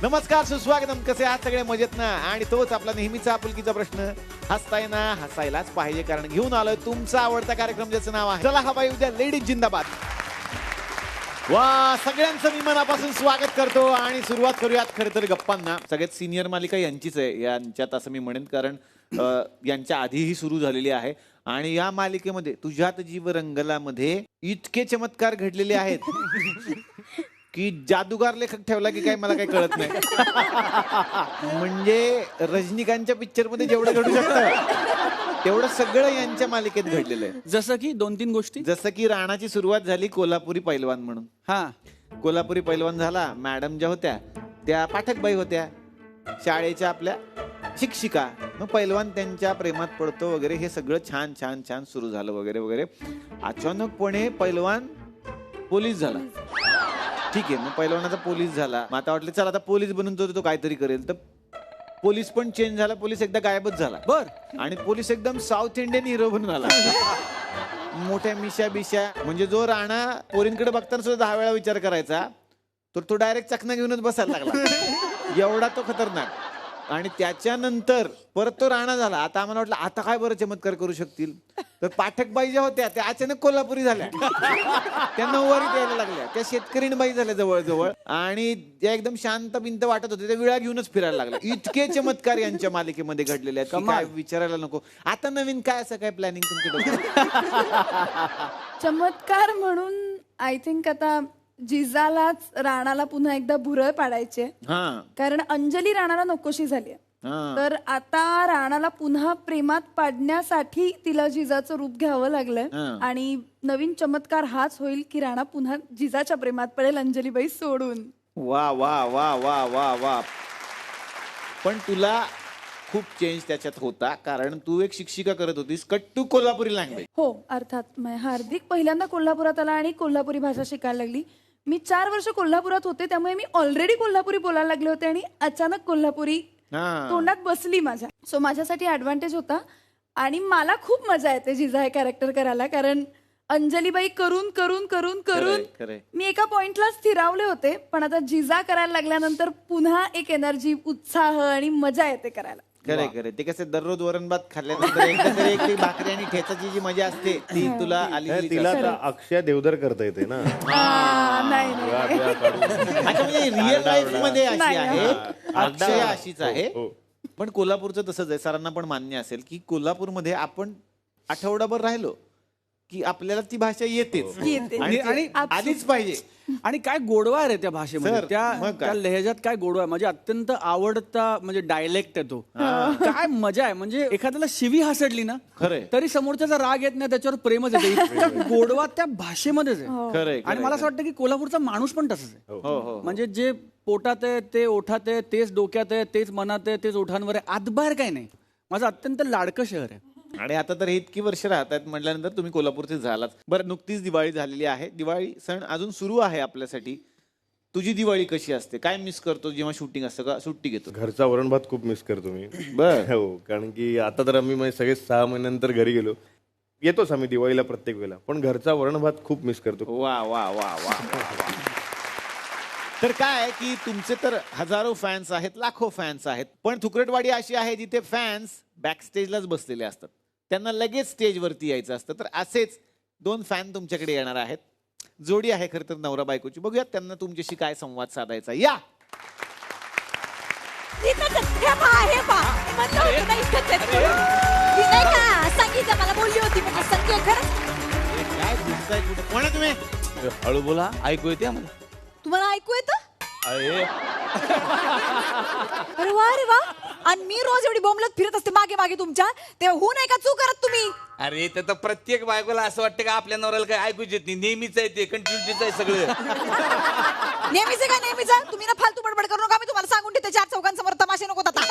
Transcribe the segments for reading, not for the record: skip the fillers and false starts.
नमस्कार, सुस्वागतम. कसे आहात सगळे? मजेत ना? आणि तोच आपला नेहमीचा आपुलकीचा प्रश्न, हसताय ना? हसायलाच पाहिजे, कारण घेऊन आलोय तुमचा आवडता कार्यक्रम ज्याचं नाव आहे चला हवाई उद्या लेडीज जिंदाबाद. वा, सगळ्यांचं मी मनापासून स्वागत करतो आणि सुरुवात करूयात खरं तर गप्पांना. सगळ्यात सिनियर मालिका यांचीच आहे यांच्यात असं मी म्हणेन, कारण यांच्या आधीही सुरू झालेली आहे. आणि या मालिकेमध्ये तुझ्यात जीव रंगला मध्ये इतके चमत्कार घडलेले आहेत की जादूगार लेखक ठेवला की काय मला काही कळत नाही. म्हणजे रजनीकांतच्या पिक्चर मध्ये जेवढं घडू शकतं तेवढं सगळं यांच्या मालिकेत घडलेलं आहे. जसं की 2-3 गोष्टी. जसं की राणाची सुरुवात झाली कोल्हापुरी पैलवान म्हणून. हा, कोल्हापुरी पैलवान झाला. मॅडम ज्या होत्या त्या पाठकबाई होत्या, शाळेच्या आपल्या शिक्षिका. मग पैलवान त्यांच्या प्रेमात पडतो वगैरे, हे सगळं छान छान छान सुरू झालं वगैरे वगैरे. अचानकपणे पैलवान पोलीस झाला. ठीक आहे, मग पैलवानाचा पोलीस झाला. मग आता वाटलं चला आता पोलीस बनून तो काहीतरी करेल, तर पोलीस पण चेंज झाला. पोलीस एकदा गायबच झाला. बर. आणि पोलीस एकदम साऊथ इंडियन हिरो बनून आला. मोठ्या मिशा बिशा. म्हणजे जो राणा पोरींकडे बघताना सुद्धा 10 वेळा विचार करायचा, तर तो डायरेक्ट चकना घेऊनच बसायला लागला. एवढा तो खतरनाक. आणि त्याच्यानंतर परत तो राणा झाला. आता आम्हाला वाटलं आता काय बरं चमत्कार करू शकतील, तर पाठकबाई ज्या होत्या त्या अचानक कोल्हापुरी झाल्या. त्या नऊवारीत यायला लागल्या. त्या शेतकरीणबाई झाल्या जवळजवळ. आणि त्या एकदम शांत बिंत वाटत होते, त्या विळा घेऊनच फिरायला लागल्या. इतके चमत्कार यांच्या मालिकेमध्ये घडलेले आहेत की काय विचारायला नको. आता नवीन काय असं काय प्लॅनिंग तुमच्याकडे? चमत्कार म्हणून आय थिंक आता जिजालाच राणाला पुन्हा एकदा भुरळ पाडायचे. कारण अंजली राणाला नकोशी झाली. तर आता राणाला पुन्हा प्रेमात पाडण्यासाठी तिला जिजाचं रूप घ्यावं लागलंय. आणि नवीन चमत्कार हाच होईल की राणा पुन्हा जिजाच्या प्रेमात पडेल अंजलीबाई सोडून. वा वा वा वा वा वा. पण तुला खूप चेंज त्याच्यात होता, कारण तू एक शिक्षिका करत होतीस. Cut to Kolhapuri language. हो, अर्थात. हार्दिक पहिल्यांदा कोल्हापुरात आला आणि कोल्हापुरी भाषा शिकायला लागली. मी 4 वर्ष कोल्हापुरात होते, त्यामुळे मी ऑलरेडी कोल्हापुरी बोलायला लागले होते आणि अचानक कोल्हापुरी तोंडात बसली माझ्या. सो माझ्यासाठी ऍडव्हान्टेज होता. आणि मला खूप मजा येते जिजा हे कॅरेक्टर करायला, कारण अंजलीबाई करून करून करून करून मी एका पॉइंटला स्थिरावले होते. पण आता जिजा करायला लागल्यानंतर पुन्हा एक एनर्जी, उत्साह आणि मजा येते करायला. खरे खरे. ते कसं दररोज वरण भात खाल्ल्यानंतर एकदा एक ती भाकरी आणि ठेचाची जी मजा असते ती तुला आली. तिला आता अक्षय देवधर करता येते ना. नाही अच्छा, म्हणजे रिअल लाईफ मध्ये अशी आहे, अक्षय अशीच आहे. पण कोल्हापूरचं तसंच आहे. सरांना पण मान्य असेल की कोल्हापूरमध्ये आपण आठवडाभर राहिलो की आपल्याला ती भाषा येतेच आणि आलीच पाहिजे. आणि काय गोडवा आहे रे त्या भाषेमध्ये. सर, त्या लहेजात काय गोडवा आहे. म्हणजे अत्यंत आवडता म्हणजे डायलेक्ट आहे तो. काय मजा आहे. म्हणजे एखाद्याला शिवी हसडली ना खरंय, तरी समोरच्याचा राग येत नाही, त्याच्यावर प्रेमच येते. इतका गोडवा त्या भाषेमध्येच आहे. खरंय. आणि मला असं वाटतं की कोल्हापूरचा माणूस पण तसंच आहे. हो हो. म्हणजे जे पोटात आहे ते ओठात आहे, तेच डोक्यात आहे, तेच मनात आहे, तेच ओठांवर आहे. आतबाहेर काही नाही. माझं अत्यंत लाडकं शहर आहे. आणि आता तर हे इतकी वर्ष राहतात म्हटल्यानंतर तुम्ही कोल्हापूरचे झालाच. बरं, नुकतीच दिवाळी झालेली आहे. दिवाळी सण अजून सुरू आहे आपल्यासाठी. तुझी दिवाळी कशी असते? काय मिस करतो जेव्हा शूटिंग असतं? का सुट्टी घेतो? घरचा वरण भात खूप मिस करतो मी. बर. हो, कारण की आता तर आम्ही म्हणजे सगळे 6 महिन्यानंतर घरी गेलो. येतोच आम्ही दिवाळीला प्रत्येक वेळेला, पण घरचा वरण भात खूप मिस करतो. वा वा वा वा. तर काय आहे की तुमचे तर हजारो फॅन्स आहेत, लाखो फॅन्स आहेत. पण थुकरटवाडी अशी आहे जिथे फॅन्स बॅक स्टेजलाच बसलेले असतात. त्यांना लगेच स्टेजवरती यायचं असतं. तर असेच 2 फॅन तुमच्याकडे येणार आहेत. जोडी आहे खरं तर नवरा बायकोची. बघूयात त्यांना तुमच्याशी काय संवाद साधायचा. या. सांगितलं मला, बोलली होती म्हणजे संख्या खरंच. काय दिसताय कुठे? कोण आहे तुम्ही? हळू बोला, ऐकू येते आम्हाला. तुम्हाला ऐकू येतं? अरे अरे वा, अरे वा. आणि मी रोज एवढी बोंबलत फिरत असते मागे मागे तुमच्या, ते होऊ नये का चूक करत तुम्ही? अरे ते तर प्रत्येक बायकोला असं वाटतं का आपल्या नवऱ्याला काय ऐकूच येत नाही. नेहमीच आहे ते, कंटिन्यूच आहे सगळं. नेहमीच काय नेहमीच? तुम्ही ना फालतू बडबड करू नका. मी तुम्हाला सांगून ठेवते, 4 चौकांसमोर तमाशे नको आता.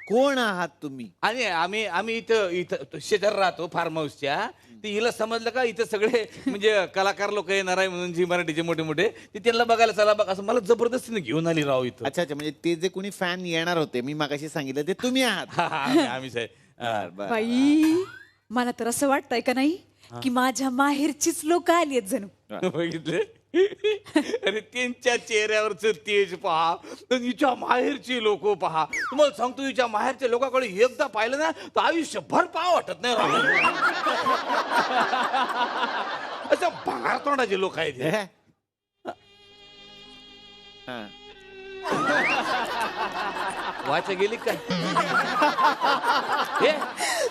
कोण आहात तुम्ही? आणि आम्ही इथं शेजार राहतो फार्म हाऊसच्या. ते हिला समजलं का इथं सगळे म्हणजे कलाकार लोक येणार आहे म्हणून, जी मराठीचे मोठे मोठे, ते त्यांना बघायला चला बघ असं मला जबरदस्तीने घेऊन आली राव इथं. अच्छा अच्छा. म्हणजे ते जे कोणी फॅन येणार होते, मी मागाशी सांगितलं ते तुम्ही आहात. आम्हीच आहे. बाई, मला तर असं वाटतंय का नाही की माझ्या माहेरचीच लोक आली आहेत जणू. बघितले. अरे त्यांच्या चेहऱ्यावरचं तेज पहा, तर हिच्या माहेरची लोक पहा. तुम्हाला सांगतो हिच्या माहेरच्या लोकांकडे एकदा पाहिलं ना तर आयुष्यभर पाव वाटत नाही राव. असं भांगार तोंडाचे लोक आहेत हे. हा. वाचा गेली काय हे?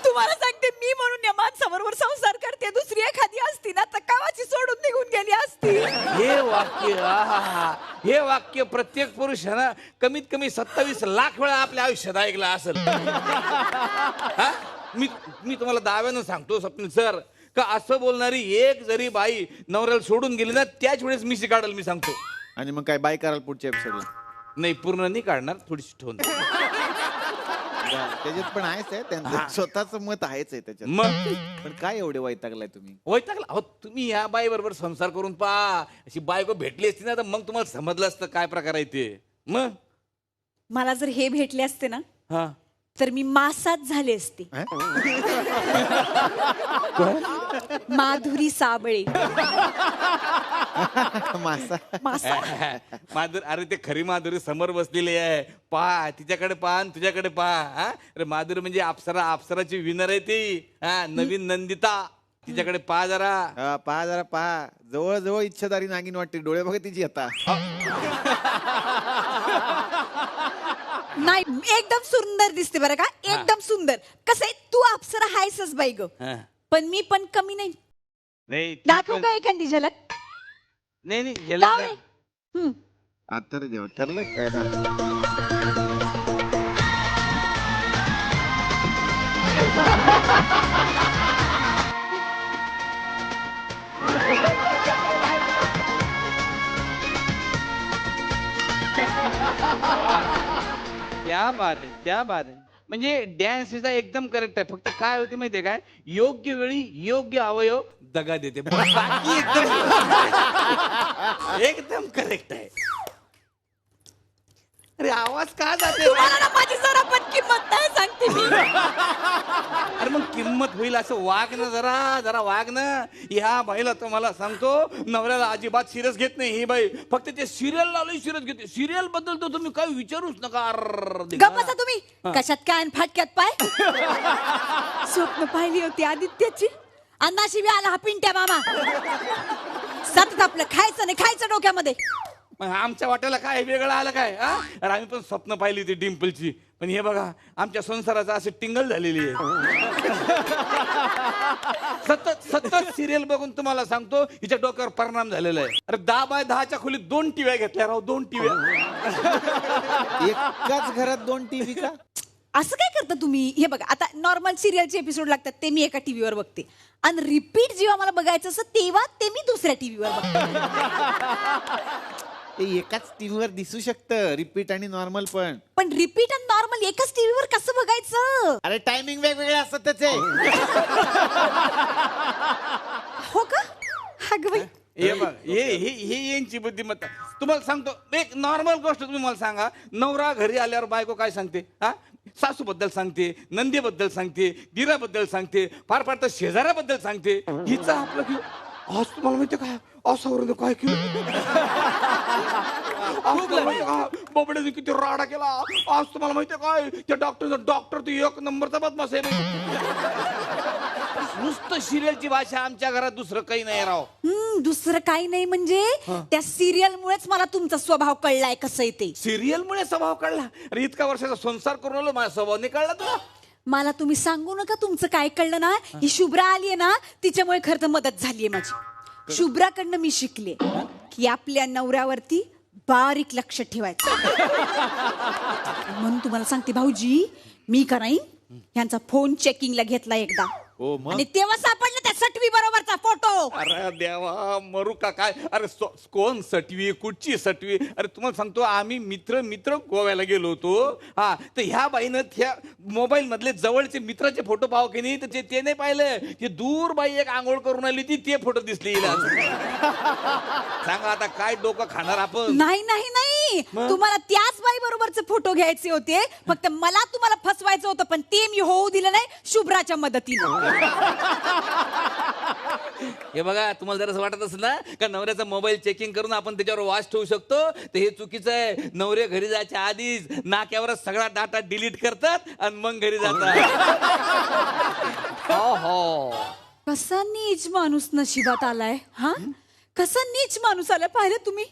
तुम्हाला सांगते, मी म्हणून या माणसाबरोबर संसार करते, दुसरी एखादी असती ना तर कावाची सोडून निघून गेली असती. हे वाक्य आहा, हे वाक्य प्रत्येक पुरुषानं कमीत कमी 27 लाख वेळा आपल्या आयुष्यात ऐकलं असेल. हा? मी तुम्हाला दाव्यानं सांगतो स्वप्नील सर, का असं बोलणारी एक जरी बाई नवऱ्याला सोडून गेली ना त्याच वेळेस मिशी काढल. मी सांगतो. आणि मग काय बाय कराल पुढच्या एपिसोडला? नाही, पूर्ण नाही काढणार, थोडीशी ठेवून. त्याच्यात पण आहेच आहे, त्यांचं स्वतःच मत आहेच आहे त्याच्यात. मग पण काय एवढे वैतागलाय तुम्ही? वैतागला अहो तुम्ही या बाई बरोबर संसार करून पहा. अशी बायको भेटली असती ना तर मग तुम्हाला समजलं असतं काय प्रकार आहे ते. मग मला जर हे भेटले असते ना हा तर मी मासात झाले असते. माधुरी साबळे. मासा. मासा. माधुरी, अरे ते खरी माधुरी समोर बसलेली आहे. पहा तिच्याकडे पहा आणि तुझ्याकडे पहा. हा अरे माधुरी म्हणजे अप्सराची विनर आहे ती. हा नवीन नंदिता. तिच्याकडे पहा जरा. पहा जरा पहा. जवळ जवळ इच्छाधारी नागिन वाटते. डोळे बघा तिची आता. नाही, एकदम सुंदर दिसते बरं का, एकदम सुंदर. कसं आहे, तू अप्सरा हायसच बाई ग, पण मी पण कमी नाही. नाही दाखवू का एखादी झलक? नाही लाव रे. आता रे देवा, ठरलं काय ना? क्या बात आहे, क्या बात आहे. म्हणजे डॅन्स हिचा एकदम करेक्ट आहे. फक्त काय होते माहितीये काय, योग्य वेळी योग्य अवयव दगा देते. बाकी एकदम करेक्ट आहे. अरे आवाज का जाते? तुम्हाला ना माझी जरा पण किंमत नाही सांगते मी. अरे मग किंमत होईल असं वाग ना, जरा वाग ना. ह्या बाईला तुम्हाला सांगतो, नवऱ्याला अजिबात सिरियस घेत नाही ही बाई. फक्त ते सिरियल लावली सिरियस घेते. सिरियल बद्दल तर तुम्ही काही विचारूच नका. गप्पा तुम्ही कशात काय आणि फाटक्यात पाय. स्वप्न पाहिली होती आदित्याची, अन्नाशी बी आला हा पिंट्या मामा. सतत आपलं खायचं नाही, खायचं डोक्यामध्ये. आमच्या वाट्याला काय वेगळं आलं काय? अरे आम्ही पण स्वप्न पाहिली होती डिम्पलची. पण हे बघा आमच्या संसाराचं असं टिंगल झालेली आहे. सतत सिरियल बघून तुम्हाला सांगतो हिच्या डोक्यावर परिणाम झालेला आहे. अरे 10 बाय 10च्या खोलीत 2 टीव्या घेतल्या राव, 2 टीव्या. एकाच घरात 2 टीव्ही का? असं काय करता तुम्ही? हे बघा, आता नॉर्मल सिरियलचे एपिसोड लागतात ते मी एका टीव्हीवर बघते, आणि रिपीट जेव्हा मला बघायचं असं तेव्हा ते मी दुसऱ्या टीव्हीवर बघते. ते एकाच टीव्हीवर दिसू शकतं, रिपीट आणि नॉर्मल पण. पण रिपीट आणि नॉर्मल एकाच टीव्हीवर कसं बघायचं? अरे टायमिंग वेगवेगळे असतात त्याचे. हो का? अगं बाई. हे बघ, हे यांची बुद्धिमत्ता. तुम्हाला सांगतो एक नॉर्मल गोष्ट तुम्ही मला सांगा. नवरा घरी आल्यावर बायको काय सांगते? हा सासू बद्दल सांगते, नंदीबद्दल सांगते, दिराबद्दल सांगते, फार फार तर शेजाऱ्याबद्दल सांगते. हिचा आपलं की आज तुम्हाला माहिती काय असं काय केलं, बाबड्याने किती राडा केला. आज तुम्हाला माहितीये काय, त्या डॉक्टर तो 1 नंबरचा बदमाश आहे. नुसतं सिरियलची भाषा आमच्या घरात, दुसरं काही नाही राव. दुसरं काही नाही म्हणजे त्या सिरियल मुळेच मला तुमचा स्वभाव कळलाय कसं आहे ते. सिरियल मुळे स्वभाव कळला? अरे इतका वर्षाचा संसार करून आलो, माझा स्वभाव नाही कळला तुला? मला तुम्ही सांगू नका तुमचं काय कळलं ना. ही शुभ्रा आलीये ना, तिच्यामुळे खरं तर मदत झालीये माझी. शुभ्राकडनं मी शिकले की आपल्या नवऱ्यावरती बारीक लक्ष ठेवायचं. म्हणून तुम्हाला सांगते भाऊजी, मी का नाही यांचा फोन चेकिंगला घेतला एकदा, आणि तेव्हा सापडलं त्या सटवी बरोबरचा फोटो. अरे देवा, मरू का काय? अरे कोण सटवी, कुठची सटवी? अरे तुम्हाला सांगतो, आम्ही मित्र गोव्याला गेलो होतो. हा तर ह्या बाईनं त्या मोबाईल मधले जवळचे मित्राचे फोटो पाव की नाही, तर ते नाही पाहिलं. ते दूर बाई एक आंघोळ करून आली होती, ते फोटो दिसले. सांगा आता काय डोकं खाणार आपण? नाही नाही नाही, तुम्हाला त्याच बाई बरोबरचे फोटो घ्यायचे होते, फक्त मला तुम्हाला फसवायचं होतं, पण ते मी होऊ दिलं नाही शुभ्राच्या मदतीनं. हे बघा, तुम्हाला जर असं वाटत असेल ना का नवऱ्याचा मोबाईल चेकिंग करून आपण त्याच्यावर वॉच ठेवू शकतो, तर हे चुकीचं आहे. नवरे घरी जायच्या आधीच नाक्यावरच सगळा डाटा डिलीट करतात आणि मग घरी जातात. हो. कसा नीच माणूस नशिबात आलाय हा, कसा नीच माणूस आलाय पाहिलं तुम्ही.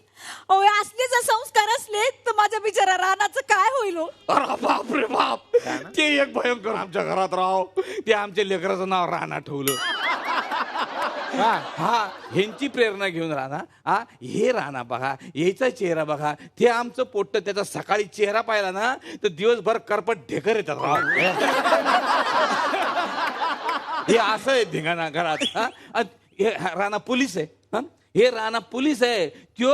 अहो असले जर संस्कार असले तर माझ्या बिचारा रानाचं काय होईल हो? अरे बाप रे बाप, ते एक भयंकर आमच्या घरात राव. ते आमच्या लेकराचं नाव राणा ठेवलं. हा, ह्यांची प्रेरणा घेऊन राणा. हा, हे राणा बघा, याचा चेहरा बघा, ते आमचं पोट्ट, त्याचा सकाळी चेहरा पाहिला ना तर दिवसभर करपट ढेकर येतात राव. हे असं आहे धिंगाणा घरात. हे राणा पोलीस आहे. हे राणा पोलीस आहे, त्यो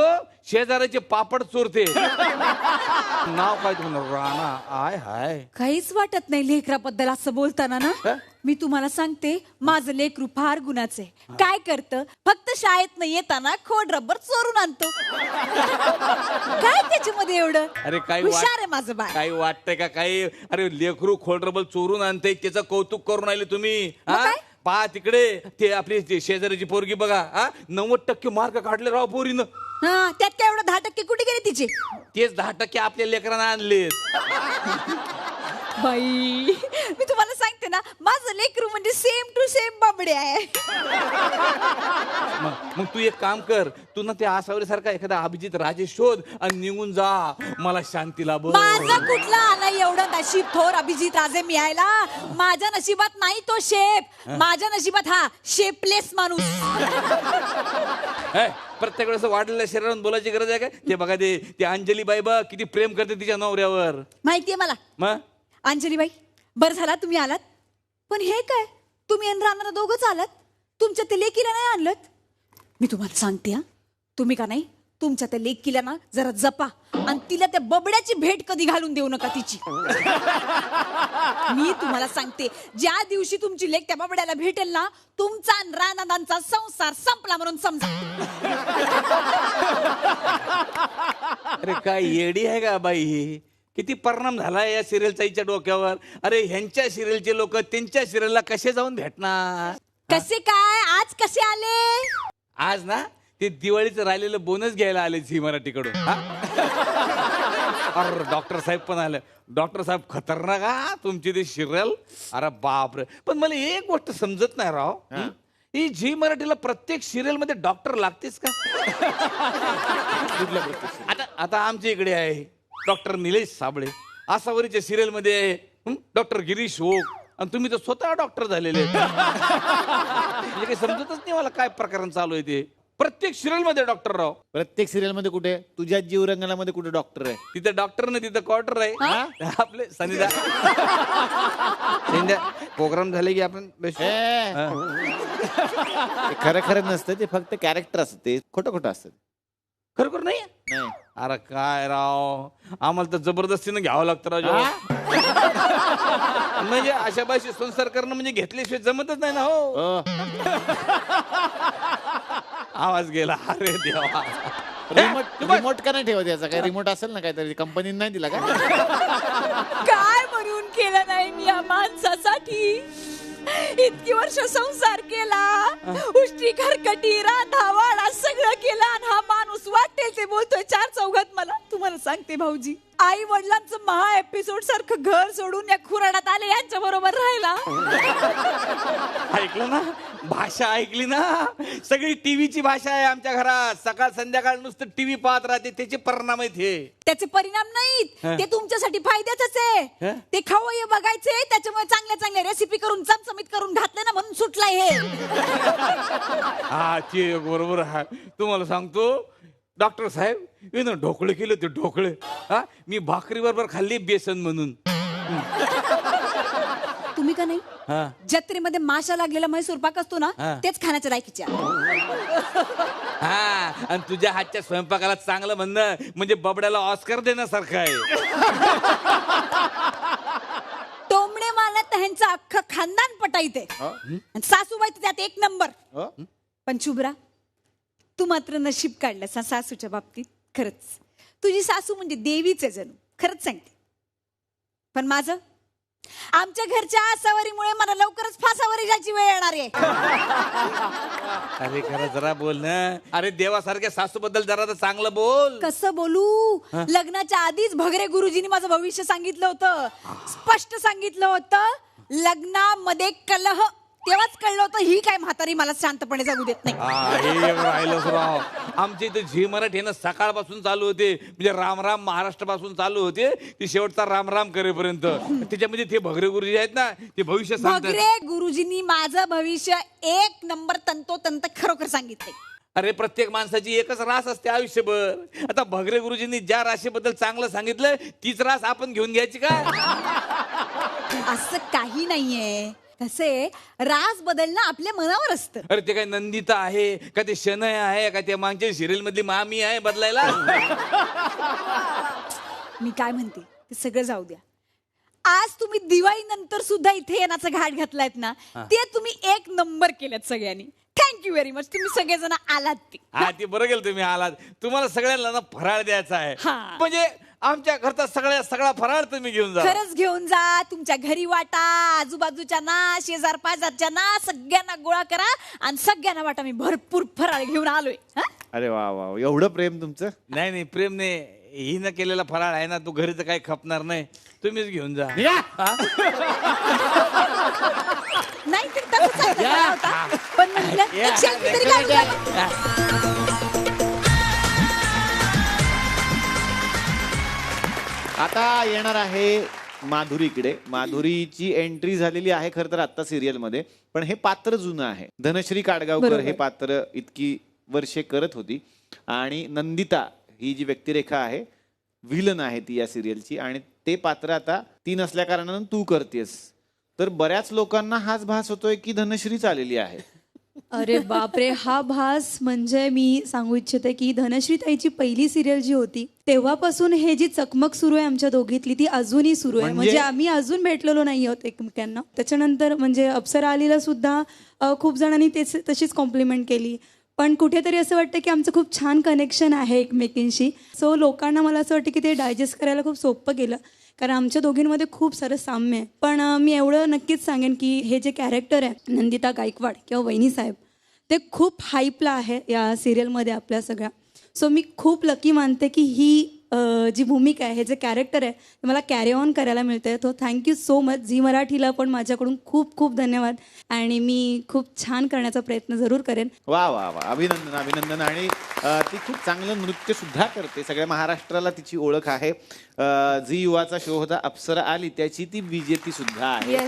शेजाऱ्याचे पापड चोरते. नाव काय तुम्हाला? राणा. आय हाय, काहीच वाटत नाही लेकराबद्दल असं बोलताना ना. मी तुम्हाला सांगते, माझं लेकरू फार गुणाचं आहे. काय करतं, फक्त शाळेत न येताना खोड रबर चोरून आणतो. काय त्याच्यामध्ये एवढं? अरे काही हुशार आहे माझं बाळ. काही वाटतंय का काही? अरे लेकरू खोडरबल चोरून आणते, त्याचं कौतुक करून राहिले तुम्ही. काय? पहा तिकडे, ते आपली शेजाऱ्याची पोरगी बघा. 90% मार्क काढले राव पोरीनं. हा, त्यात काय एवढं 10% कुठे गेले तिचे? तेच 10% आपल्या लेकरांना आणलेत. बाई, मी तुम्हाला सांगते ना, माझं लेकरू म्हणजे सेम टू सेम बाबडे आहे. मग तू एक काम कर, तू ना त्या आसावरी सारखा एखादा अभिजित राजे शोध आणि निघून जा. मला शांती लाभ. माझं कुठला आला एवढं नशीब थोर अभिजित राजे मिळायला? माझ्या नशिबात नाही तो शेप, माझ्या नशिबात हा शेपलेस माणूस. प्रत्येक वेळेस वाढलेल्या शरीरावर बोलायची गरज आहे का? ते बघा, ते अंजली बाई बघ किती प्रेम करते तिच्या नवऱ्यावर. माहितीये मला. मग अंजलीबाई, बरं झाला तुम्ही आलात. पण हे काय, तुम्ही आणि राणा दोघंच आलात, तुमच्या ते लेकीला नाही आणलं? मी तुम्हाला सांगते हा, तुम्ही का नाही तुमच्या त्या लेकीला ना जरा जपा आणि तिला त्या बबड्याची भेट कधी घालून देऊ नका तिची. मी तुम्हाला सांगते, ज्या दिवशी तुमची लेक त्या बबड्याला भेटेल ना, तुमचा आणि राणादांचा संसार संपला म्हणून समजा. अरे काय येडी आहे का बाई ही? किती परिणाम झालाय या सिरियलचा हिच्या डोक्यावर. अरे ह्यांच्या सिरियलचे लोक त्यांच्या सिरियलला कसे जाऊन भेटणार? कसे काय, आज कसे आले? आज ना ते दिवाळीचं राहिलेलं बोनस घ्यायला आले झी मराठीकडून. अरे डॉक्टर साहेब पण आले. डॉक्टर साहेब खतरनाक हा तुमची ती सिरियल. अरे बापरे. पण मला एक गोष्ट समजत नाही राव, ही झी मराठीला प्रत्येक सिरियल मध्ये डॉक्टर लागतेच का? आता आमच्या इकडे आहे डॉक्टर निलेश साबळे, आसावरीच्या सिरियल मध्ये आहे डॉक्टर गिरीश ओक, आणि तुम्ही तर स्वतः डॉक्टर झालेले. म्हणजे काही समजतच नाही मला काय प्रकरण चालू आहे ते. प्रत्येक सिरियल मध्ये डॉक्टर राव. प्रत्येक सिरियल मध्ये कुठे? तुझ्या जीव रंगणामध्ये कुठे डॉक्टर आहे? तिथे डॉक्टर नाही, तिथं क्वार्टर आहे. आपले सनिदा प्रोग्राम झाले की आपण खरं खरं नसतं ते, फक्त कॅरेक्टर असतं ते, खोटं खोटं असतं. खरोखर नाही. अरे काय राव, आम्हाला तर जबरदस्तीनं घ्यावं लागतं राव. म्हणजे अशा बाशी संसार करणं म्हणजे घेतल्याशिवाय जमतच नाही ना हो. आवाज गेला. अरे देवा. रिमोट का नाही ठेवत याचा? काय रिमोट असेल ना, काहीतरी कंपनीने नाही दिला का? काय म्हणून केलं नाही मी या माणसासाठी? इतकी वर्ष संसार केला, उष्टी खरकटी राधा वाडा सगळं केलं, आणि हा माणूस वाटेल ते बोलतोय चार चौघात मला. तुम्हाला सांगते भाऊजी, आई वडिलांचं महा एपिसोड सारखं घर सोडून या खुराडात आले यांच्या बरोबर राहिला. ऐकलं ना, भाषा ऐकली ना, सगळी टीव्हीची भाषा आहे आमच्या घरात. सकाळ संध्याकाळ नुसतं टीव्ही पाहत राहते, त्याचे परिणाम आहेत हे. त्याचे परिणाम नाहीत, ते तुमच्यासाठी फायद्याचंच आहे. ते खावं बघायचे, त्याच्यामुळे चांगल्या चांगल्या रेसिपी करून चमचमीत करून घातले ना, म्हणून सुटलाय हे. हा ते बरोबर आहे. तुम्हाला सांगतो डॉक्टर साहेब, ना ढोकळे केले होते ढोकळे. हा, मी भाकरी बरोबर खाल्ली बेसन म्हणून. तुम्ही का नाही जत्रेमध्ये माशा लागलेला म्हैसूर पाक असतो ना, तेच खाण्याच्या लायकीच्या. हा, आणि तुझ्या हातच्या स्वयंपाकाला चांगलं म्हणणं म्हणजे बबड्याला ऑस्कर देण्यासारखं आहे. टोमणे मारण्यात ह्यांचं अख्खं खानदान पटाईते, सासूबाई तर त्यात एक नंबर. पण शुभ्रा, तू मात्र नशीब काढलंस सासूच्या बाबतीत. खरंच तुझी सासू म्हणजे देवीचे जणू, खरंच सांगते. पण माझं आमच्या घरच्या सवारीमुळे मला लवकरच फासावर जायची वेळ येणार आहे. अरे खरं जरा बोल ना. अरे देवासारख्या सासू बद्दल जरा तर चांगलं बोल. कसं बोलू? लग्नाच्या आधीच भगरे गुरुजींनी माझं भविष्य सांगितलं होतं, स्पष्ट सांगितलं होतं, लग्नामध्ये कलह. तेव्हाच कळलं होतं ही काय म्हातारी मला शांतपणे जगू देत नाही. हे राहिलंच राव. आमच्या इथे झी मराठी ना सकाळपासून चालू होते, म्हणजे राम राम महाराष्ट्र पासून चालू होते ती शेवटचा राम राम करेपर्यंत. त्याच्यामध्ये ते भगरे गुरुजी आहेत ना, ते भविष्य सांगतात. भगरे गुरुजींनी माझं भविष्य 1 नंबर तंतोतंत खरोखर सांगितले. अरे प्रत्येक माणसाची एकच रास असते आयुष्यभर. आता भगरे गुरुजींनी ज्या राशीबद्दल चांगलं सांगितलं तीच रास आपण घेऊन घ्यायची का? असं काही नाहीये. कसे रास बदलणं आपल्या मनावर असतं. अरे ते काय नंदिता आहे का, ते शनय आहे का, ते मागच्या सिरियल मधली मामी आहे बदलायला? मी काय म्हणते ते सगळं जाऊ द्या. आज तुम्ही दिवाळी नंतर सुद्धा इथे येण्याचा घाट घातलायत ना, ते तुम्ही 1 नंबर केल्यात सगळ्यांनी. Thank you very much. तुम्ही सगळेजण आलात ते. हा ते बरं गेलं तुम्ही आलात. तुम्हाला सगळ्यांना ना फराळ द्यायचा आहे, हा. म्हणजे आमच्या घरचा सगळा फराळ तुम्ही घेऊन जा. खरंच घेऊन जा. तुमच्या घरी वाटा, आजूबाजूच्या ना, शेजार पाजारच्या ना, सगळ्यांना गोळा करा आणि सगळ्यांना वाटा. मी भरपूर फराळ घेऊन आलोय. अरे वा वा, एवढं प्रेम तुमचं. नाही नाही, प्रेमने हिनं केलेला फराळ आहे ना, तू घरी तर काही खपणार नाही, तुम्हीच घेऊन जा. या. नाही तर तसंच आहे ना, काय होता? पण म्हटलं एक selfie तरी काढू द्या. आता येणार आहे माधुरीकडे. माधुरीची एंट्री झालेली आहे खरं तर आता सिरियल मध्ये, पण हे पात्र जुनं आहे. धनश्री काडगावकर हे पात्र इतकी वर्षे करत होती, आणि नंदिता ही जी व्यक्तिरेखा आहे, व्हिलन आहे ती या सिरियलची, आणि ते पात्र आता ती नसल्या कारणानं तू करतेस. तर बऱ्याच लोकांना हाच भास होतोय की धनश्रीच आलेली आहे. अरे बापरे, हा भास म्हणजे मी सांगू इच्छिते की धनश्री ताईची पहिली सिरियल जी होती तेव्हापासून हे जी चकमक सुरू आहे आमच्या दोघीतली ती अजूनही सुरू आहे. म्हणजे आम्ही अजून भेटलेलो नाही आहोत एकमेकांना. त्याच्यानंतर म्हणजे अप्सरा आलीला सुद्धा खूप जणांनी तशीच कॉम्प्लिमेंट केली. पण कुठेतरी असं वाटतं की आमचं खूप छान कनेक्शन आहे एकमेकींशी. सो लोकांना मला असं वाटतं की ते डायजेस्ट करायला खूप सोपं गेलं, कारण आमच्या दोघींमध्ये खूप सारं साम्य आहे. पण मी एवढं नक्कीच सांगेन की हे जे कॅरेक्टर आहे नंदिता गायकवाड किंवा वहिनी साहेब, ते खूप हाईपला आहे या सिरियलमध्ये आपल्या सगळ्या. सो मी खूप लकी मानते की ही जी भूमिका आहे, हे जे कॅरेक्टर आहे ते मला कॅरी ऑन करायला मिळतंय. तो थँक्यू सो मच. झी मराठीला पण माझ्याकडून खूप खूप धन्यवाद, आणि मी खूप छान करण्याचा प्रयत्न जरूर करेन. वा वा वा, अभिनंदन अभिनंदन. आणि ती खूप चांगलं नृत्य सुद्धा करते. सगळ्या महाराष्ट्राला तिची ओळख आहे. झी युवाचा शो होता अप्सरा आली, त्याची ती विजेती सुद्धा आहे.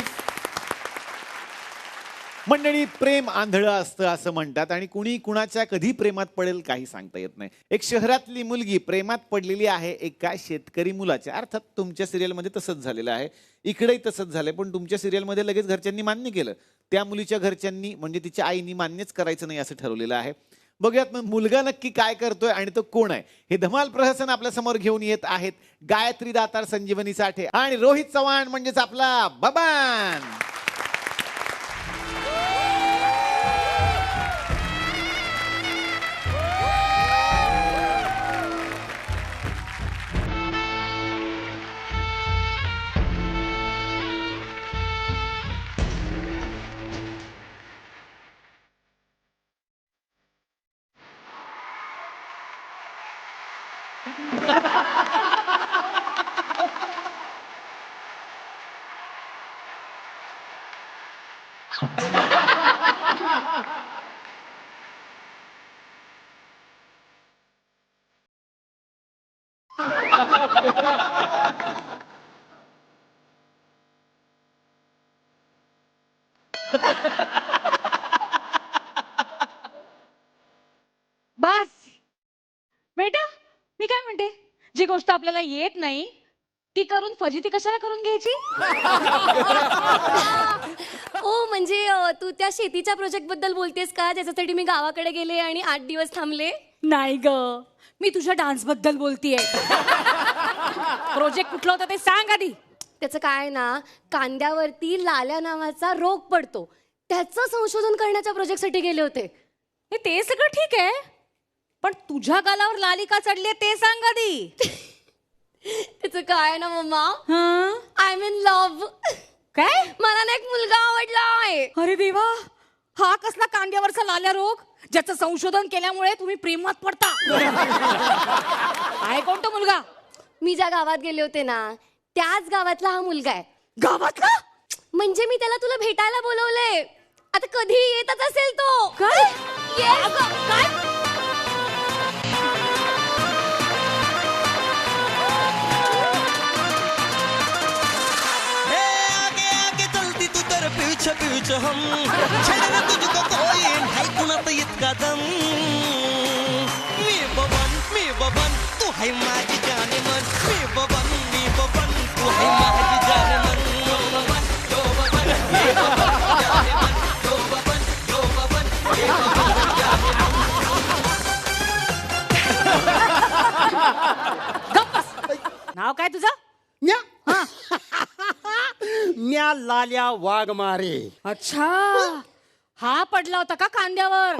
मंडळी, प्रेम आंधळं असतं असं म्हणतात, आणि कुणी कुणाच्या कधी प्रेमात पडेल काही सांगता येत नाही. एक शहरातली मुलगी प्रेमात पडलेली आहे एका शेतकरी मुलाच्या. अर्थात तुमच्या सिरियलमध्ये तसंच झालेलं आहे, इकडेही तसंच झालंय. पण तुमच्या सिरियलमध्ये लगेच घरच्यांनी मान्य केलं. त्या मुलीच्या घरच्यांनी म्हणजे तिच्या आईनी मान्यच करायचं नाही असं ठरवलेलं आहे. बघूयात मग मुलगा नक्की काय करतोय आणि तो कोण आहे. हे धमाल प्रहसन आपल्या समोर घेऊन येत आहेत गायत्री दातार, संजीवनी साठे आणि रोहित चव्हाण, म्हणजेच आपला बबान. बस बेटा, मी काय म्हणते, जी गोष्ट आपल्याला येत नाही ती करून फजिती कशाला करून घ्यायची? ओ म्हणजे तू त्या शेतीच्या प्रोजेक्ट बद्दल बोलतेस का, ज्याच्यासाठी मी गावाकडे गेले आणि 8 दिवस थांबले? नाही ग, मी तुझ्या डान्स बद्दल बोलतीये. प्रोजेक्ट कुठलं होतं ते सांग आधी. त्याचं काय ना, कांद्यावरती लाल्या नावाचा रोग पडतो, त्याचं संशोधन करण्याच्या प्रोजेक्टसाठी गेले होते. ते सगळं ठीक आहे, पण तुझ्या गालावर लाली का चढली ते सांग आधी. त्याचं काय ना mamma, I am in love. काय मला ना एक मुलगा आवडलाय. अरे देवा, हा कसला कांद्यावरचा लाल्या रोग ज्याचं संशोधन केल्यामुळे तुम्ही प्रेमात पडता? आहे कोणता मुलगा? मी ज्या गावात गेले होते ना त्याच गावातला हा मुलगा आहे. गावातला? म्हणजे मी त्याला तुला भेटायला बोलवलंय. आता कधी येतच असेल तो. काय? Yes. काय? आगे आगे चलती तू तर पीछे पीछे हम छेड़ने तुझको कोई नहीं कुणात इतका दम. मी बबन तू है माझी जाने मन. मी बबन तू है माझी जाने मन. यो बबन यो बबन ये बबन जाने मन. यो बबन यो बबन ये बबन जाने मन. नाव काय तुझं? म्या लाल्या वाघमारे. अच्छा, हा पडला होता का कांद्यावर?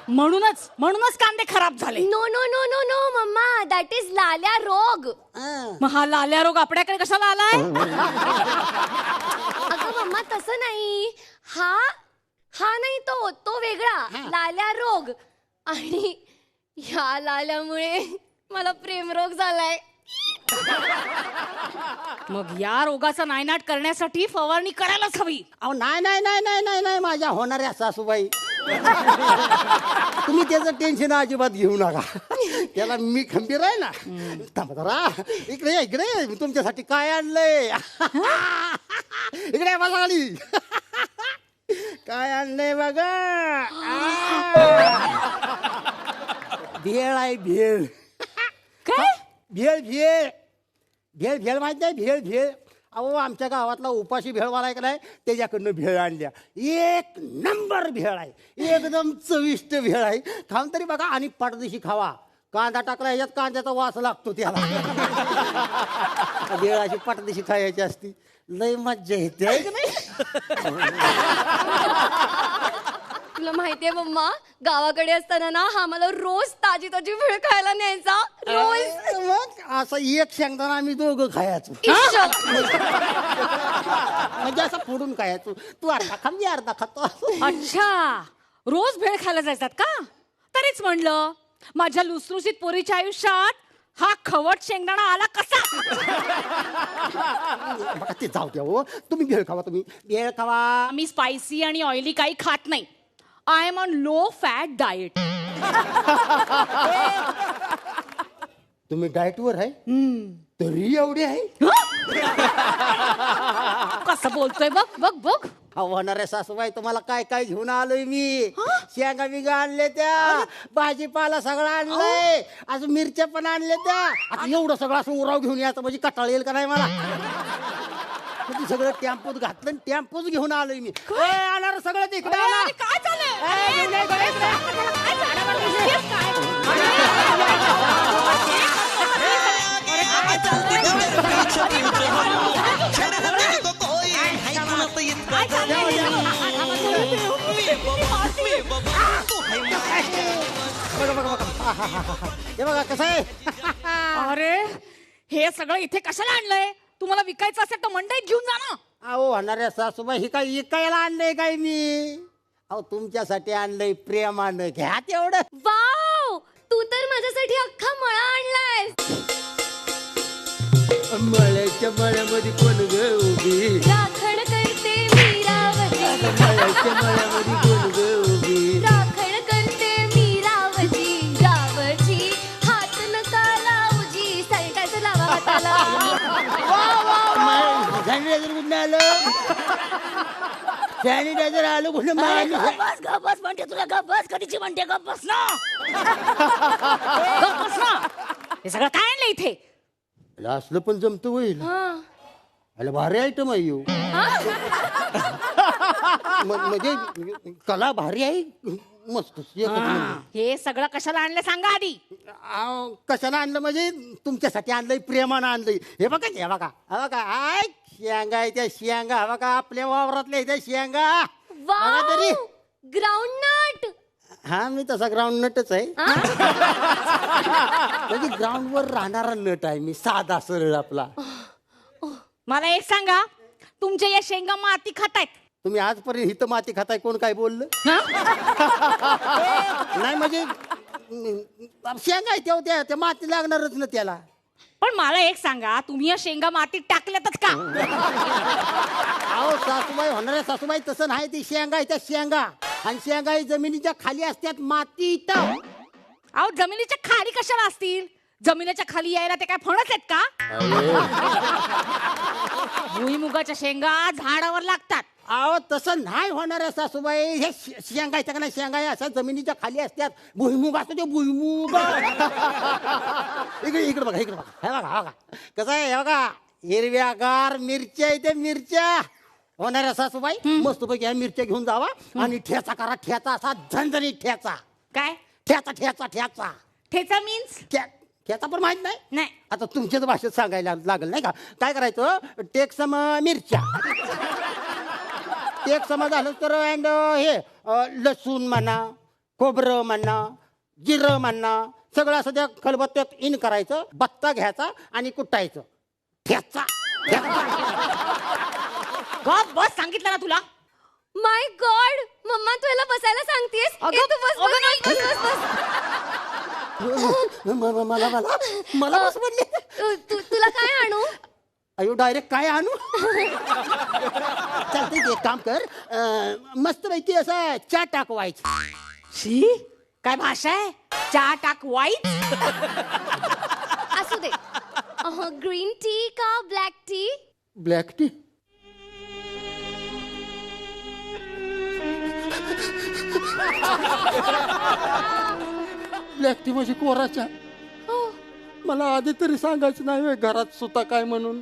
म्हणूनच कांदे खराब झाले. No no no no no mamma, that is लाल्या रोग. मग हा लाल्या रोग आपल्याकडे कशाला आलाय? अगं मम्मा तसं नाही. हा नाही तो वेगळा लाल्या रोग. आणि ह्या लाल्यामुळे मला प्रेम रोग झालाय. मग या रोगाचा नायनाट करण्यासाठी फवारणी करायलाच हवी. अहो नाही नाही नाही नाही नाही नाही माझ्या होणाऱ्या सासूबाई, तुम्ही त्याचं टेन्शन अजिबात घेऊ नका. त्याला मी खंबीर आहे ना. थांबा जरा, इकडे तुमच्यासाठी काय आणलंय. इकडे बघा आली. काय आणलंय बघा. भेळ आहे भेळ. काय? भेळ भेळ भेळ भेळ माहित नाही. भेळ भेळ अहो आमच्या गावातला उपाशी भेळवाला आहे का नाही, त्याच्याकडनं भेळ आणल्या. एक नंबर भेळ आहे, एकदम चविष्ट भेळ आहे. खाऊन तरी बघा आणि पाठदिशी खावा. कांदा टाकला ह्याच्यात कांद्याचा वास लागतो त्याला. भेळ अशी पाठदिशी खायची असती, लय मज्जा येते आहे की नाही. तुला माहितीये मम्मा, गावाकडे असताना ना हा मला रोज ताजी ताजी भेळ खायला न्यायचा. रोज. मग असं एक शेंगदाणा आम्ही दोघं खायचो. म्हणजे असं फोडून खायचो. तू अर्धा खा मी अर्धा खातो. अच्छा, रोज भेळ खायला जायचात का? तरीच म्हणलं माझ्या लुसलुसीत पोरीच्या आयुष्यात हा खवट शेंगदाणा आला कसा? बघा ते जाऊ द्या हो. तुम्ही भेळ खावा, तुम्ही भेळ खावा. मी स्पायसी आणि ऑइली काही खात नाही. I am on low fat diet. तुम्ही डाएटवर आहे तरी एवढे आहे. कसं बोलतोय बघ बघ बघ. होणाऱ्या सासूबाई, तुम्हाला काय काय घेऊन आलोय मी. शेंगा बिगा आणले त्या, भाजीपाला सगळं आणलंय, अजून मिरच्या पण आणले त्या. आता एवढं सगळं असं उराव घेऊन यायचं म्हणजे कटाळ येईल का नाही मला. सगळं टॅम्पोत घातलं, टॅम्पोच घेऊन आलोय मी. आणणार सगळं तिकडे. काय हे बघा कसं आहे. अरे हे सगळं इथे कशाला आणलंय? तुम्हाला विकायचं असेल तर मंडईत घेऊन जा ना. अहो होणाऱ्या सासूबाई, ही काय विकायला आणलंय काय मी? अहो तुमच्यासाठी आणलंय प्रेमानं, घ्या तेवढं. वाव, तू तर माझ्यासाठी अख्खा मळा आणलाय. मळ्याच्या मळ्यामध्ये कोण ग उभी, राखण करते मीरावती. मळ्याच्या मळ्यामध्ये कोण ग उभी, राखण करते मीरावती. रावची हात नका लावजी, सॅनिटायझर लावा हाताला. सॅनिटायझर कुठं आलं? सॅनिटायझर आलं कुठं? गप्पस म्हणते तुला, गप्पस कधीची म्हणते, गप्पस ना. गप्पस ना. हे सगळं काय आणलं इथे? असलं पण जमतं होईल. अरे भारी आयटम आहे येऊ. म्हणजे कला भारी आहे, मस्त. हे सगळं कशाला आणलं सांगा आधी. कशाला आणलं म्हणजे तुमच्यासाठी आणलंय, प्रेमानं आणलंय. हे बघा हे बघा हे बघा, आय शेंगा आहे त्या शेंगा. हा बघा आपल्या वावरातल्या त्या शेंगा. बघा तरी. Ground nut. हा मी तसा ग्राउंड नटच आहे. म्हणजे ग्राउंड वर राहणारा नट आहे मी, साधा सरळ आपला. मला एक सांगा, तुमच्या या शेंगा माती खातायत? तुम्ही आजपर्यंत हिथं माती खाताय, कोण काय बोललं? नाही म्हणजे शेंगा आहे तेव्हा त्या माती लागणारच ना त्याला. पण मला एक सांगा, तुम्ही या शेंगा मातीत टाकल्यातच का? अहो सासूबाई, होणाऱ्या सासूबाई, तसं नाही. ती शेंगा आहे त्या शेंगा, आणि शेंगा ही जमिनीच्या खाली असतात मातीत. अहो जमिनीच्या खाली कशाला असतील? जमिनीच्या खाली यायला ते काय फणस आहेत का? भुईमुगाच्या शेंगा झाडावर लागतात. अहो तसं नाही होणाऱ्या सासूबाई. हे शेंगा आहेत का नाही, शेंगा आहे अशा जमिनीच्या खाली असतात. भुईमुग असतो ते भुईमुग. इकडे इकडे बघा, इकडे बघा, हे बघा, हे बघा कसं आहे, हे बघा हिरव्यागार मिरच्या आहे त्या मिरच्या. होणाऱ्या सासूबाई मस्तपैकी ह्या मिरच्या घेऊन जावा आणि ठेचा करा. ठेचा असा झणझणीत ठेचा. काय ठेचा ठेचा ठेचा ठेचा मीन्स? ठेचा पण माहित नाही? नाही. आता तुमच्याच भाषेत सांगायला लागेल नाही का. काय करायचं, टेक्सम मिरच्या, टेक्सम झालं तर अँड हे लसूण म्हणा, खोबरं म्हणा, जिरं म्हणा, सगळं असं त्या खलबत्त्यात इन करायचं. बत्ता घ्यायचा आणि कुटायचं. ठेचा बस सांगितलं ना तुला. माय गॉड, मम्मा तू याला बसायला सांगतेस? अगं, तू बस अगं, नाही. बस बस बस. मला बस म्हणले. तुला काय आणू? अयो डायरेक्ट काय आणू? चालतंय की एक काम कर, मस्त पैकी असं चहा टाकवायचं. शी, काय भाषा आहे? चहा टाक वाईट. असू दे. ग्रीन टी का black tea? Black tea. Black tea म्हणजे कोराच्या. मला आधी तरी सांगायचं नाही होय घरात सुता काय म्हणून.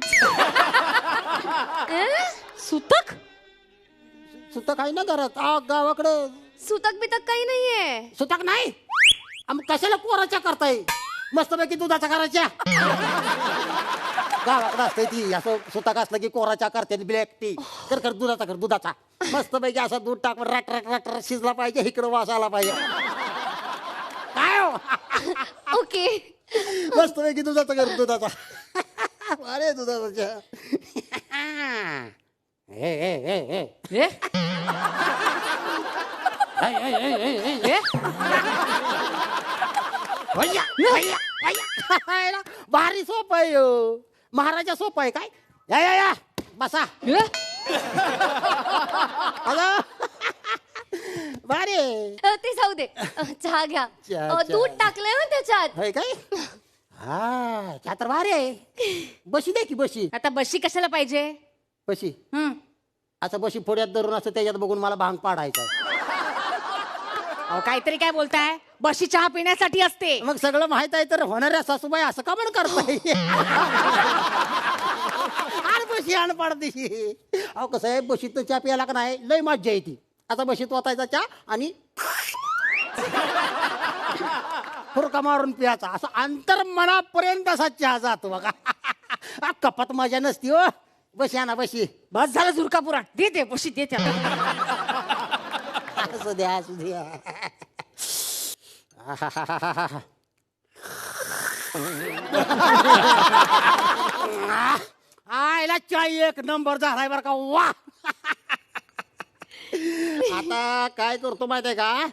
सुतक? सुतक आहे ना घरात. गावाकडे सुतक बितक काही नाहीये. सुतक नाही, मग कशाला कोराच्या करताय? मस्तपैकी दुधाचा करायच्या. गावाकडे असते ती असं सुतक असलं की कोराच्या करते. ब्लॅक टी कर कर, दुधाचा कर, दुधाचा. मस्तपैकी असं दूध टाक, रट रट रट रट शिजला पाहिजे, इकडं वास आला पाहिजे. काय हो? ओके. मस्तपैकी दुधाचा कर, दुधाचा. अरे दुधाचा. हे हे हे हे हे? भारी सोप आहे हो. महाराजा सोप आहे काय. या या या बसा. भारी ते जाऊ दे. चहा घ्या. चहा. दूध टाकलंय ना त्याच्यात. आहे काय. हा चहा तर भारी आहे. बशी दे की बशी. आता बशी कशाला पाहिजे? बशी असं बशी फोड्यात धरून असं त्याच्यात बघून मला भांग पाडायचा. अहो काहीतरी काय बोलताय? बशी चहा पिण्यासाठी असते. मग सगळं माहित आहे तर होणाऱ्या सासूबाई असं का पण करताय? बशी आण पाडते. अहो कसं आहे, बशीत चहा प्यायला का नाही लय मज्जा येते. आता बशीत वाचायचा चहा आणि फुरका मारून प्यायचा. असं अंतर मनापर्यंत असा चहा जातो बघा. कपात मजा नसती हो. बशी आणा बशी. बस झालं झुरका पुराण. दे दे बशी दे त्याला. असू द्या असू द्या. आयला चाय एक नंबर झालाय बरं का. वा. आता काय करतो माहितीये का,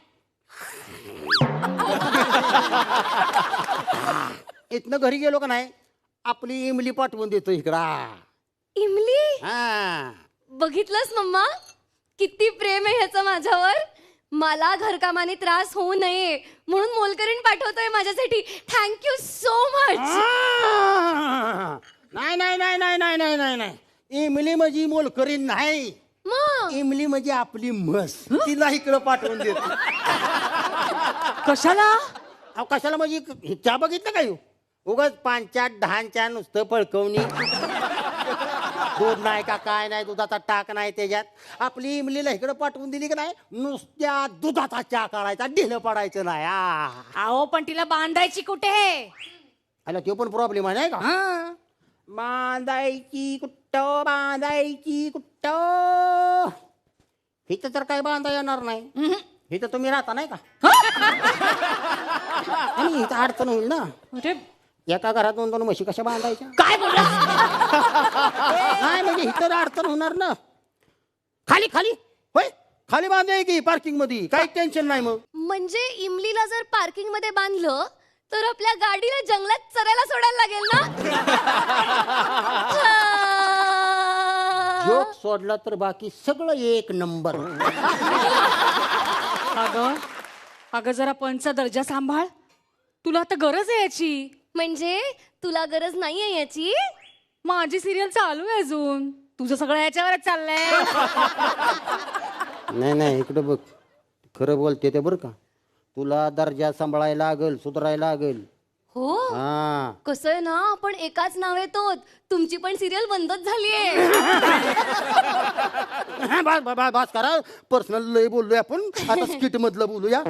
इथनं घरी गेलो का नाही आपली इमली पाठवून देतो इकडं. इमली? हा बघितलंस मम्मा, किती प्रेम आहे ह्याचं माझ्यावर. मला घरकामाने त्रास होऊ नये म्हणून मोलकरीण पाठवतोय माझ्यासाठी. Thank you so much. नाही नाही नाही नाही नाही नाही नाही नाही. इमली म्हणजे मोलकरीण नाही. इमली म्हणजे आपली म्हस. तिला इकडं पाठवून देतो. कशाला? अहो कशाला म्हणजे चहा बघितलं का येऊ उगाच पांच्या ढांच्या नुसतं पळकवणी. दूध नाही का काय नाही, दुधाचा टाक नाही त्याच्यात. आपली इमलीला इकडं पाठवून दिली की नाही नुसत्या दुधाचा चहा काढायचा, ढिलं पडायचं नाही. अहो पण तिला बांधायची कुठे? अला तो पण प्रॉब्लेम आहे नाही का. बांधायची कुठं, बांधायची कुठं. इथं तर काही बांधा येणार नाही. इथं तुम्ही राहता नाही का. आणि इथं अडचण होईल ना. अरे एका घरात 2-2 म्हशी कशा बांधायच्या? काय बोलला? नाही म्हणजे इतर अडचण होणार ना. खाली खाली होय, खाली बांधाय की पार्किंग मध्ये, काही टेन्शन नाही मग. म्हणजे इमलीला जर पार्किंग मध्ये बांधलं तर आपल्या गाडीला जंगलात चरायला सोडायला लागेल ना. जोक सोडला तर बाकी सगळं एक नंबर. अगं जरा पंचा दर्जा सांभाळ, तुला आता गरज आहे याची. म्हणजे तुला गरज नाहीये याची? माझी सिरियल चालू आहे अजून, तुझं सगळं याच्यावरच चाललंय. नाही इकडे बघ, खरं बोलते ते बरं का. तुला दर्जा सांभाळायला लागल, सुधारायला लागल. हो, हा कसं आहे ना, आपण एकाच नावे तोच, तुमची पण सिरियल बंदच झालीये. बस करा, पर्सनल लय बोललोय आपण, आता स्किट मधलं बोलूया.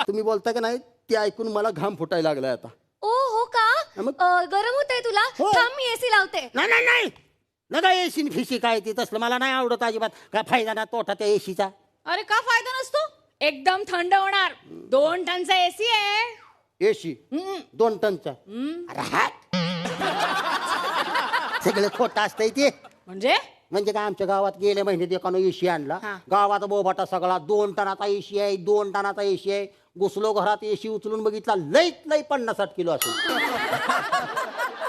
तुम्ही बोलता का नाही ते ऐकून मला घाम फुटायला लागलाय आता. ओ हो का? मग? गरम होतंय तुला? हो. थांब मी एसी लावते. नाही नका एसी फिशी काय ते तसलं मला नाही आवडत अजिबात. काय फायदा ना तोटा त्या एसीचा. अरे का फायदा नसतो, एकदम थंड होणार. 2 टनचा एसी आहे. एसी 2 टनचा? अरे हात सगळं खोटं असतंय ते. म्हणजे काय, आमच्या गावात गेल्या महिन्यात एकानं एसी आणला. गावात बोबाटा सगळा 2 टनाचा एसी आहे, 2 टनाचा एसी आहे. घुसलो घरात, एसी उचलून बघितला, लई 50-60 किलो असेल.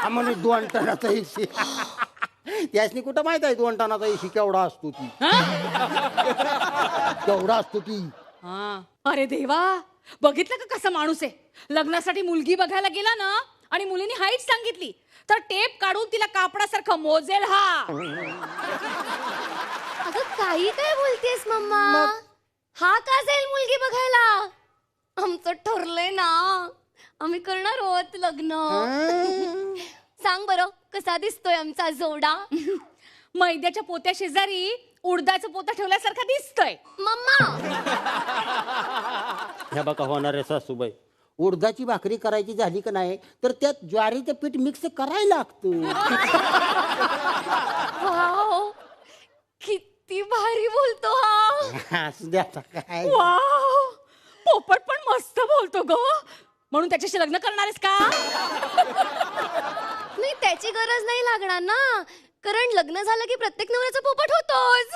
म्हणून 2 टनाचा एसी. त्यासनी कुठं माहित आहे 2 टनाचा एसी केवढा असतो ती, केवढा असतो ती. अरे देवा, बघितलं का कसा माणूस आहे. लग्नासाठी मुलगी बघायला गेला ना आणि मुलीने हाईट सांगितली तर टेप काढून तिला कापडासारखं मोजेल. अगं काही काय बोलतेस मम्मा? हा का जाईल मुलगी बघायला? आमचं ठरलंय ना, आम्ही करणार आहोत लग्न. सांग बरं, कसा दिसतोय आमचा जोडा? मैद्याच्या पोत्या शेजारी उडदाचं पोतं ठेवल्यासारखा दिसतोय. मम्मा ह्या बघा होणारे सासूबाई, उडदाची भाकरी करायची झाली का नाही तर त्यात ज्वारीचं पीठ मिक्स करायला लागतं. वाव, किती भारी बोलतो हा. असू द्या आता काय. वाव, पोपट पण मस्त बोलतो ग. म्हणून त्याच्याशी लग्न करणार आहेस का? नाही, त्याची गरज नाही लागणार ना, कारण लग्न झालं की प्रत्येक नवऱ्याचा पोपट होतोच.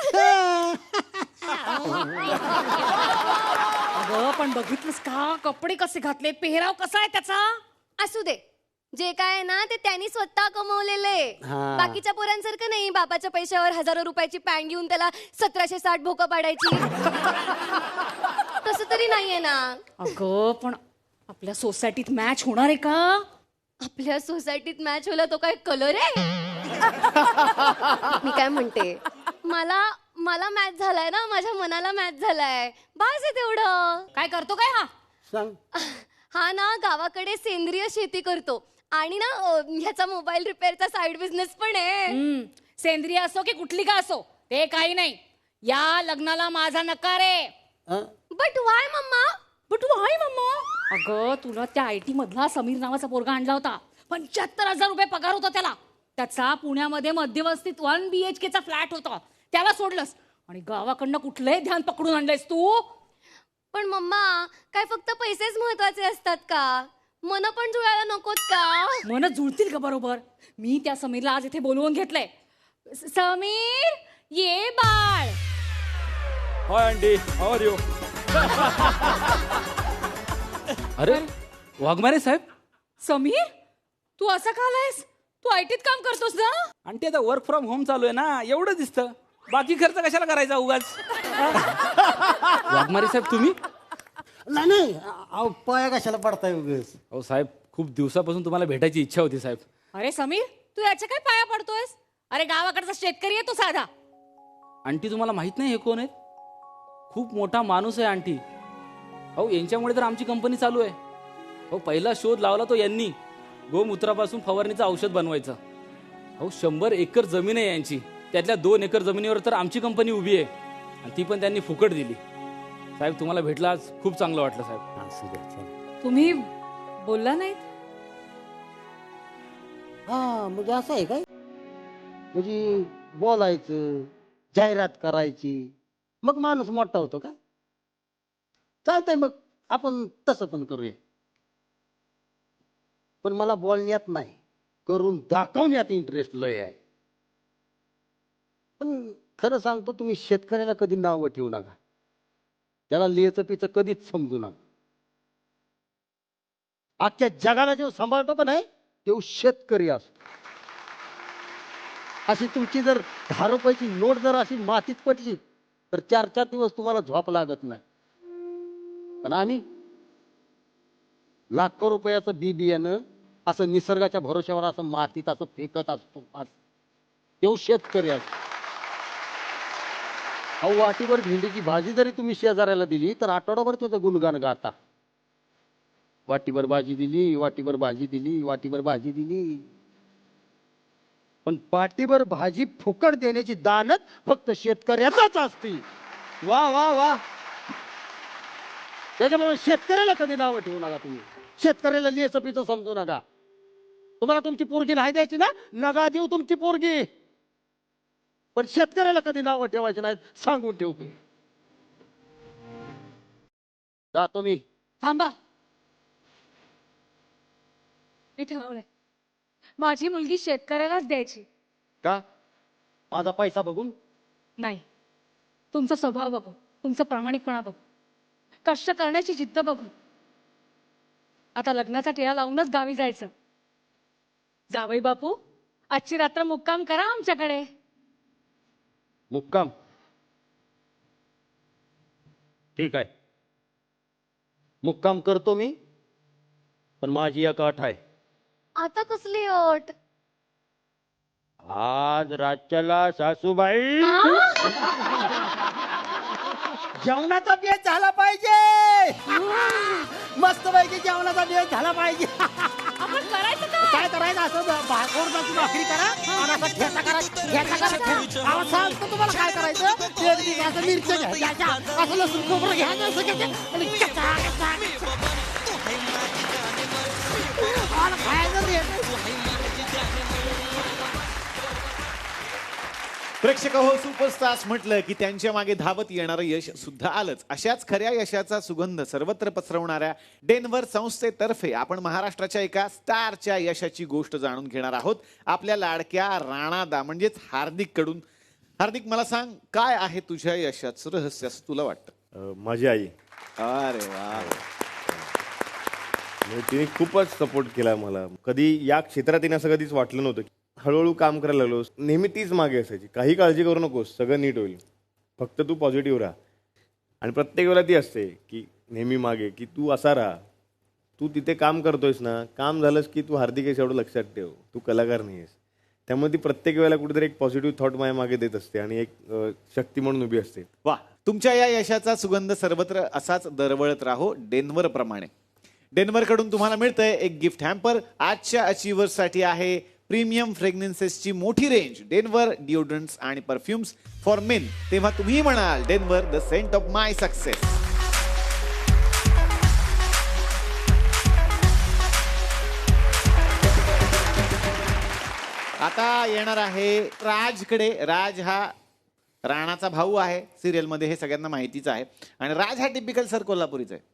अगं पण बघितलंस का, कपडे कसे घातले, पेहराव कसा आहे त्याचा. असू दे, जे काय आहे ना ते त्यांनी स्वतः कमवलेले. बाकीच्या पोरांसारखं नाही, बापाच्या पैशावर हजारो रुपयाची पॅन्ट घेऊन त्याला 1760 भोकं पाडायची. तसं तरी नाहीये ना. अगं पण आपल्या सोसायटीत मॅच होणार आहे का? आपल्या सोसायटीत मॅच होला तो काय कलर आहे? मी काय म्हणते, मला मॅच झालाय ना, माझ्या मनाला मॅच झालाय, बास आहे तेवढं. काय करतो काय हा? सांग. हा ना गावाकडे सेंद्रिय शेती करतो आणि ना ह्याचा मोबाईल रिपेअरचा साइड बिझनेस पण आहे. सेंद्रिय असो की कुठली का असो, ते काही नाही. या लग्नाला माझा नकार आहे. But why mamma? अगं तुला त्या IT मधला समीर नावाचा पोरगा आणला होता. 75,000 रुपये पगार होता त्याला. त्याचा पुण्यामध्ये मध्यवस्तीत 1 BHK फ्लॅट होता. त्याला सोडलंस आणि गावाकडनं कुठलंही ध्यान पकडून आणलंयस तू. पण मम्मा, काय फक्त पैसेच महत्वाचे असतात का? मन पण जुळायला नकोत का? मन जुळतील का बरोबर? मी त्या समीरला आज इथे बोलवून घेतलंय. समीर ये बाळ. Hi aunty, how are you? अरे वाघमारे साहेब. समीर, तू असा का आलायस? तू ITत काम करतोस ना? आंटी आता वर्क फ्रॉम होम चालू आहे ना, एवढं दिसतं. बाकी खर्च कशाला करायचा उगाच? वाघमारे साहेब तुम्ही? नाही पाया कशाला पडताय उगाच? हो साहेब, खूप दिवसापासून तुम्हाला भेटायची इच्छा होती साहेब. अरे समीर, तू याच्या काय पाया पडतोयस? अरे गावाकडचा शेतकरी आहे तो साधा. आंटी तुम्हाला माहित नाही हे कोण आहेत? खूप मोठा माणूस आहे आंटी. हो यांच्यामुळे तर आमची कंपनी चालू आहे. हो पहिला शोध लावला तो यांनी, गोमूत्रापासून फवारणीचं औषध बनवायचं. हो 100 एकर जमीन आहे यांची, त्यातल्या 2 एकर जमिनीवर तर आमची कंपनी उभी आहे आणि ती पण त्यांनी फुकट दिली. साहेब तुम्हाला भेटला आज खूप चांगलं वाटलं साहेब. तुम्ही बोलला नाहीत? हा म्हणजे असं आहे काय? म्हणजे बोलायचं, जाहिरात करायची, मग माणूस मोठा होतो का? चालतंय, मग आपण तसं पण करूया. पण मला बोलण्यात नाही, करून दाखवण्यात इंटरेस्ट लय आहे. पण खरं सांगतो, तुम्ही शेतकऱ्याला कधी नावं ठेवू नका, त्याला लिहायचं पिचं कधीच समजू नका. अख्ख्या जगाला जेव्हा सांभाळतो का नाही तेव्हा शेतकरी असतो. अशी तुमची जर 10 रुपयाची नोट जर अशी मातीत पडली तर 4-4 दिवस तुम्हाला झोप लागत नाही. पण आम्ही लाखो रुपयाचं बी बियाणं असं निसर्गाच्या भरोश्यावर असं मातीत असं फेकत असतो. तेव्हा शेतकरी असतो. अहो, वाटीभर भेंडीची भाजी जरी तुम्ही शेजाऱ्याला दिली तर आठवडाभर त्याचं गुणगान गाता. वाटीभर भाजी दिली, वाटीभर भाजी दिली, वाटीभर भाजी दिली. पण पाटीभर भाजी फुकट देण्याची दानत फक्त शेतकऱ्याचाच असते. वा वा वा. त्याच्यामुळे शेतकऱ्याला कधी नावं ठेवू नका तुम्ही. शेतकऱ्याला लिहायचं पिचं समजू नका. तुम्हाला तुमची पोरगी नाही द्यायची ना, नका देऊ तुमची पोरगी. पण शेतकऱ्याला कधी नावं ठेवायची नाहीत, सांगून ठेवतो. जातो मी. थांबा, मी ठरवलंय, माझी मुलगी शेतकऱ्यालाच द्यायची. का? माझा पैसा बघून? नाही, तुमचा स्वभाव बघू, तुमचा प्रामाणिकपणा बघू, कष्ट करण्याची जिद्द बघू. आता लग्नाचा टिळा लावूनच गावी जायचं. जावई बापू, आजची रात्र मुक्काम करा आमच्याकडे. मुक्काम? ठीक आहे, मुक्काम करतो मी. पण माझी एक अट आहे. आता कसली अट? आज रातच्याला सासूबाई जेवणाचा बेत झाला पाहिजे. मस्त पैकी जेवणाचा बेत झाला पाहिजे. आपण करायचं काय करायचं? असं भाकरची भाकरी करा आणि असं ठेचा करा, ठेचा करा. आवाज सांगतो तुम्हाला काय करायचं. तेल बी घ्यायचं, मिरच्या घ्यायच्या, असं लसूण खोबरं घ्यायचं, असं घ्यायचं आणि कचा कचा आणि खायचं ते. प्रेक्षक हो, सुपरस्टार्स म्हटलं की त्यांच्या मागे धावत येणारं यश सुद्धा आलंच. अशाच खऱ्या यशाचा सुगंध सर्वत्र पसरवणाऱ्या डेन्व्हर संस्थेतर्फे आपण महाराष्ट्राच्या एका स्टारच्या यशाची गोष्ट जाणून घेणार आहोत, आपल्या लाडक्या राणादा म्हणजेच हार्दिक कडून. हार्दिक, मला सांग, काय आहे तुझ्या यशाचं रहस्य असं तुला वाटतं? माझी आई. अरे वा. तिने खूपच सपोर्ट केला मला. कधी या क्षेत्रात येणं असं कधीच वाटलं नव्हतं. हळूहळू काम करायला लागलो. नेहमी तीच मागे असायची, काही काळजी करू नकोस, सगळं नीट होईल, फक्त तू पॉझिटिव्ह राहा. आणि प्रत्येक वेळेला ती असते की नेहमी मागे की तू असा राहा, तू तिथे काम करतोयस ना, काम झालंस की तू हार्दिक आहेस एवढं लक्षात ठेव, तू कलाकार नाही आहेस. त्यामुळे ती प्रत्येक वेळेला कुठेतरी एक पॉझिटिव्ह थॉट माझ्या मागे देत असते आणि एक शक्ती म्हणून उभी असते. वा, तुमच्या या यशाचा सुगंध सर्वत्र असाच दरवळत राहो डेन्व्हर प्रमाणे. डेन्व्हर कडून तुम्हाला मिळतंय एक गिफ्ट हॅम्पर. आजच्या अचिव्हर्स साठी आहे प्रीमियम फ्रेग्रन्सेसची मोठी रेंज, डेन्व्हर डिओड्रंट्स आणि परफ्युम्स फॉर मेन. तेव्हा तुम्ही म्हणाल Denver, the scent of my success. आता येणार आहे राजकडे. राज हा राणाचा भाऊ आहे सिरियल मध्ये, हे सगळ्यांना माहितीच आहे. आणि राज हा टिपिकल सर कोल्हापुरीचा आहे.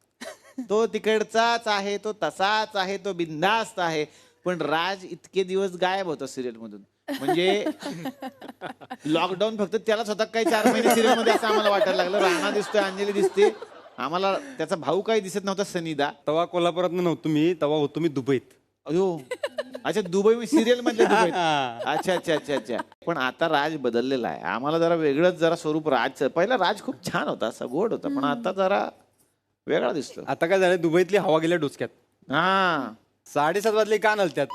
तो तिकडचाच आहे, तो तसाच आहे, तो बिंदास्त आहे. पण राज इतके दिवस गायब होता सिरियल मधून, म्हणजे लॉकडाऊन फक्त त्यालाच होता काही 4 महिने सिरियल मध्ये, असं आम्हाला वाटायला लागलं. राणा दिसतोय, अंजली दिसते, आम्हाला त्याचा भाऊ काही दिसत नव्हता सनीदा. तेव्हा कोल्हापुरात नव्हतो मी, तेव्हा होतो मी दुबईत. अयो, अच्छा, दुबई सिरियल मधले दुबईत. अच्छा अच्छा अच्छा अच्छा. पण आता राज बदललेला आहे. आम्हाला जरा वेगळंच जरा स्वरूप राजचं. पहिला राज खूप छान होता, असा गोड होता, पण आता जरा वेगळा दिसतो. आता काय झालं, दुबईतली हवा गेल्या डोसक्यात. हा, 7:30 वाजले कान हलत्यात.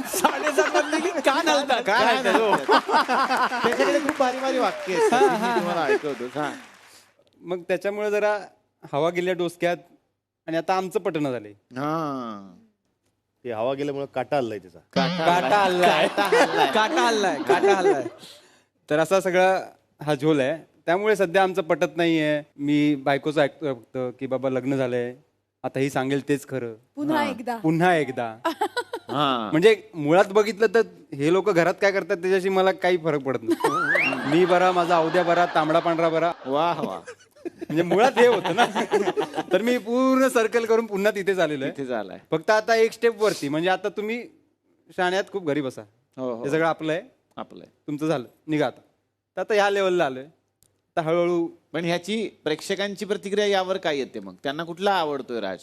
7:30 वाजले कान हलतात. त्याच्याकडे खूप भारी भारी वाक्य आहेत, मी तुम्हाला ऐकवतो. हा, मग त्याच्यामुळे जरा हवा गेल्या डोसक्यात आणि आता आमचं पटणं झालंय. हा, ते हवा गेल्यामुळे काटा हल्लाय त्याचा. काटा हल्लाय, काटा हल्लाय, काटा हल्लाय. तर असा सगळा हा झोल आहे. त्यामुळे सध्या आमचं पटत नाहीये. मी बायकोचं ऐकतोय फक्त की बाबा लग्न झालंय, आता ही सांगेल तेच खरं, पुन्हा एकदा. म्हणजे मुळात बघितलं तर हे लोक घरात काय करतात त्याच्याशी मला काही फरक पडत नाही. मी बरा, माझा अवद्या बरा, तांबडा पांढरा बरा. वा वा. म्हणजे मुळात हे होतं ना. तर मी पूर्ण सर्कल करून पुन्हा तिथेच आलेलो आहे. तिथे झालाय. फक्त आता एक स्टेप वरती, म्हणजे आता तुम्ही शाण्यात खूप घरी बसा. हो, हो. हे सगळं आपलं आहे, आपलंय. तुमचं झालं, निघा आता. तर आता ह्या लेवलला आलोय. तर हळूहळू पण ह्याची प्रेक्षकांची प्रतिक्रिया यावर काय येते मग? त्यांना कुठला आवडतोय राज?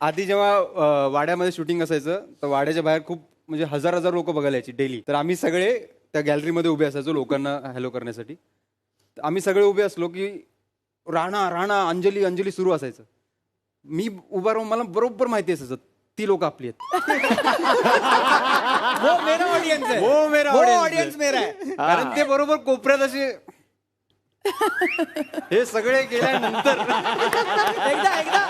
आधी जेव्हा वाड्यामध्ये शूटिंग असायचं तर वाड्याच्या बाहेर खूप म्हणजे हजार लोक बघायला यायची डेली. तर आम्ही सगळे त्या गॅलरीमध्ये उभे असायचो लोकांना हॅलो करण्यासाठी. आम्ही सगळे उभे असलो की राणा राणा अंजली अंजली सुरू असायचं. मी उभा राहून मला बरोबर माहिती असायचं ती लोक आपली आहेत. वो मेरा ऑडियन्स है, वो मेरा वो audience ऑडियन्स मेरा है. कारण ते बरोबर कोपऱ्यात असे हे सगळे गेल्यानंतर एकदा एकदा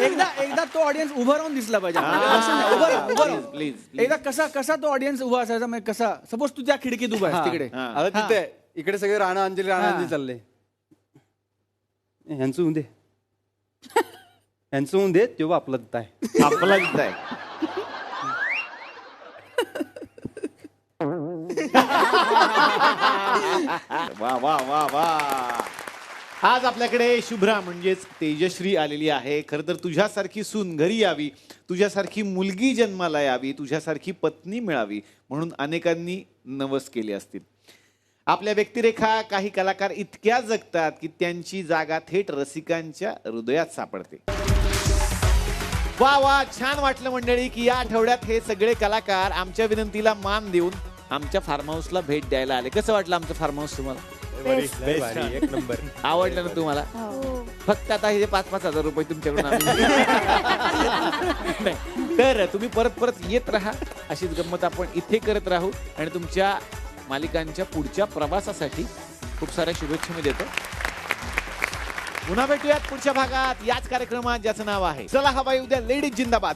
एकदा एकदा तो ऑडियन्स उभा राहून दिसला पाहिजे. असं नाही, उभा राहा, उभा राहा. प्लीज एकदा कसा तो ऑडियन्स उभा असायचा, म्हणजे कसा, सपोज तू त्या खिडकीत उभा आहेस तिकडे, आता तिथे इकडे सगळे राणा अंजली चालले. ह्यांचं होऊन दे, ह्यांचं होऊन दे, तेव्हा आपला दित आहे, आपला दित आहे. वा वा वा वा. आज आपल्याकडे शुभ्रा म्हणजेच तेजश्री आलेली आहे. खर तर तुझ्यासारखी सून घरी यावी, तुझ्यासारखी मुलगी जन्माला यावी, तुझ्यासारखी पत्नी मिळावी म्हणून अनेकांनी नवस केले असतील. आपल्या व्यक्तिरेखा काही कलाकार इतक्या जगतात की त्यांची जागा थेट रसिकांच्या हृदयात सापडते. वा वा, छान वाटलं मंडळी की या आठवड्यात हे सगळे कलाकार आमच्या विनंतीला मान देऊन आमच्या फार्म हाऊसला भेट द्यायला आले. कसं वाटलं आमचं फार्म हाऊस तुम्हाला? एक नंबर. आवडलं ना तुम्हाला? फक्त आता हे 5-5 हजार रुपये तुमच्याकडून नाही. तर तुम्ही परत परत येत राहा. अशीच गंमत आपण इथे करत राहू आणि तुमच्या मालिकांच्या पुढच्या प्रवासासाठी खूप साऱ्या शुभेच्छा मी देतो. पुन्हा भेटूयात पुढच्या भागात याच कार्यक्रमात ज्याचं नाव आहे चला हवाई उद्या लेडीज जिंदाबाद.